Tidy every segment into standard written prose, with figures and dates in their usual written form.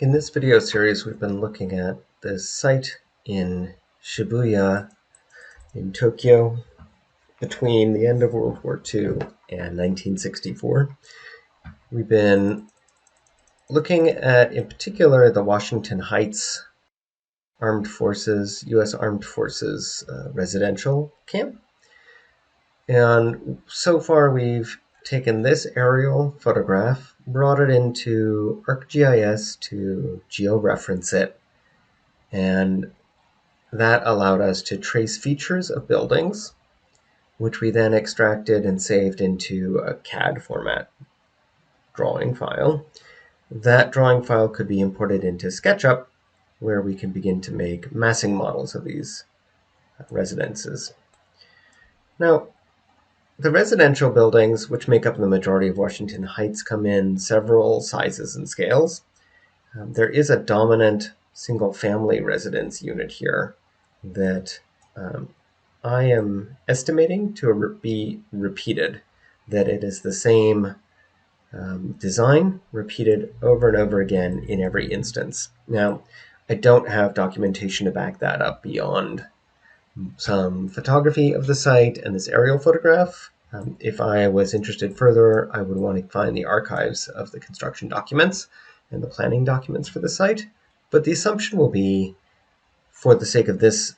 In this video series, we've been looking at this site in Shibuya in Tokyo between the end of World War II and 1964. We've been looking at, in particular, the Washington Heights Armed Forces, U.S. Armed Forces residential camp. And so far, we've taken this aerial photograph, brought it into ArcGIS to georeference it, and that allowed us to trace features of buildings, which we then extracted and saved into a CAD format drawing file. That drawing file could be imported into Sketchup, where we can begin to make massing models of these residences. Now, the residential buildings, which make up the majority of Washington Heights, come in several sizes and scales. There is a dominant single-family residence unit here that I am estimating to be repeated, that it is the same design repeated over and over again in every instance. Now, I don't have documentation to back that up beyond some photography of the site and this aerial photograph. If I was interested further, I would want to find the archives of the construction documents and the planning documents for the site. But the assumption will be, for the sake of this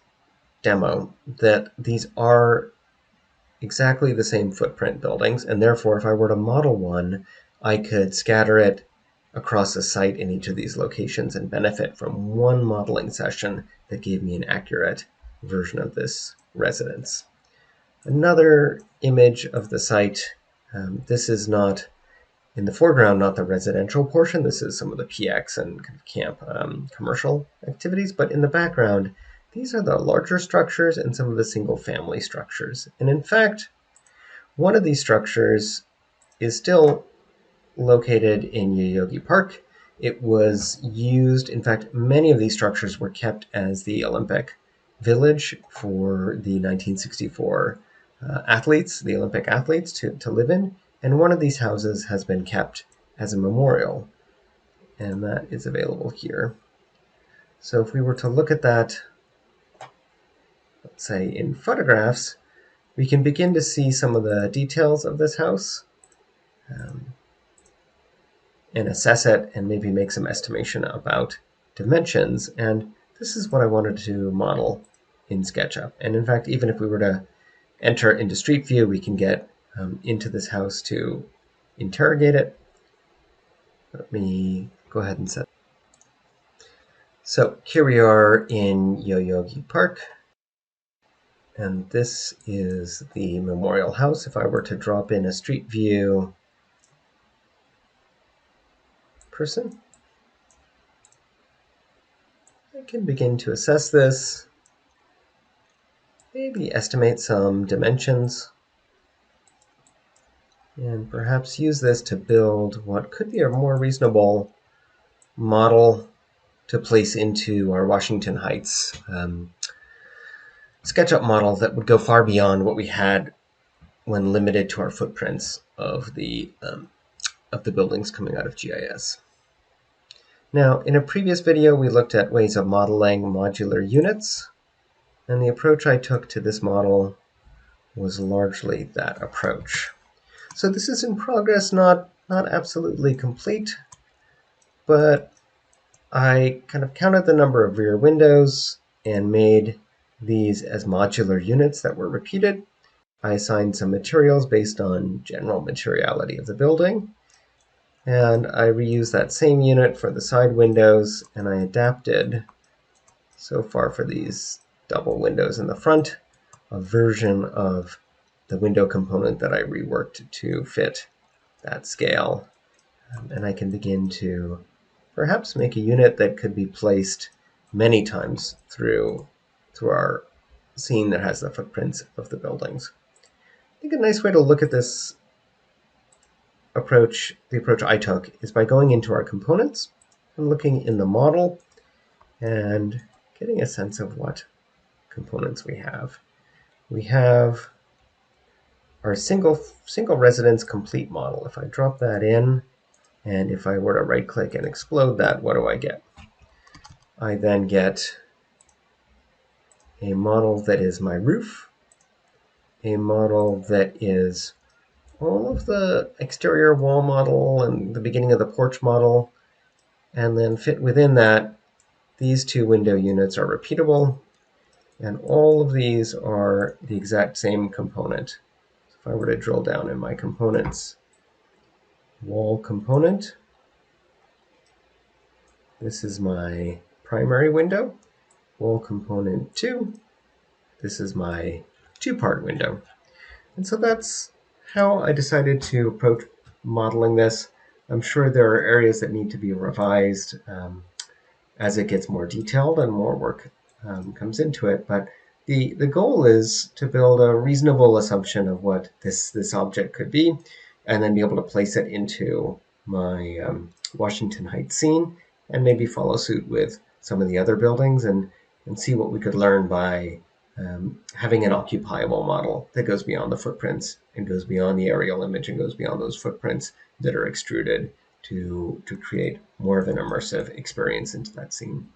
demo, that these are exactly the same footprint buildings, and therefore if I were to model one, I could scatter it across the site in each of these locations and benefit from one modeling session that gave me an accurate version of this residence. Another image of the site, this is not in the foreground, not the residential portion, this is some of the PX and kind of camp commercial activities, but in the background, these are the larger structures and some of the single-family structures. And in fact, one of these structures is still located in Yoyogi Park. It was used, in fact, many of these structures were kept as the Olympic Village for the 1964 athletes, the Olympic athletes, to live in. And one of these houses has been kept as a memorial, and that is available here. So if we were to look at that, let's say in photographs, we can begin to see some of the details of this house and assess it and maybe make some estimation about dimensions. And this is what I wanted to model in SketchUp. And in fact, even if we were to enter into Street View, we can get into this house to interrogate it. Let me go ahead and set. So here we are in Yoyogi Park. And this is the memorial house. If I were to drop in a Street View person, I can begin to assess this, maybe estimate some dimensions, and perhaps use this to build what could be a more reasonable model to place into our Washington Heights SketchUp model that would go far beyond what we had when limited to our footprints of the buildings coming out of GIS. Now, in a previous video, we looked at ways of modeling modular units, and the approach I took to this model was largely that approach. So this is in progress, not absolutely complete, but I kind of counted the number of rear windows and made these as modular units that were repeated. I assigned some materials based on general materiality of the building, and I reused that same unit for the side windows, and I adapted, so far for these double windows in the front, a version of the window component that I reworked to fit that scale. And I can begin to perhaps make a unit that could be placed many times through our scene that has the footprints of the buildings. I think a nice way to look at this approach, the approach I took, is by going into our components and looking in the model and getting a sense of what components we have. We have our single residence complete model. If I drop that in, And if I were to right click and explode that, what do I get? I then get a model that is my roof, a model that is all of the exterior wall model and the beginning of the porch model, and then fit within that, these two window units are repeatable, and all of these are the exact same component. So if I were to drill down in my components, wall component, this is my primary window. Wall component 2, this is my two-part window. And so that's how I decided to approach modeling this. I'm sure there are areas that need to be revised as it gets more detailed and more work comes into it. But the goal is to build a reasonable assumption of what this object could be, and then be able to place it into my Washington Heights scene, and maybe follow suit with some of the other buildings and see what we could learn by having an occupiable model that goes beyond the footprints and goes beyond the aerial image and goes beyond those footprints that are extruded to create more of an immersive experience into that scene.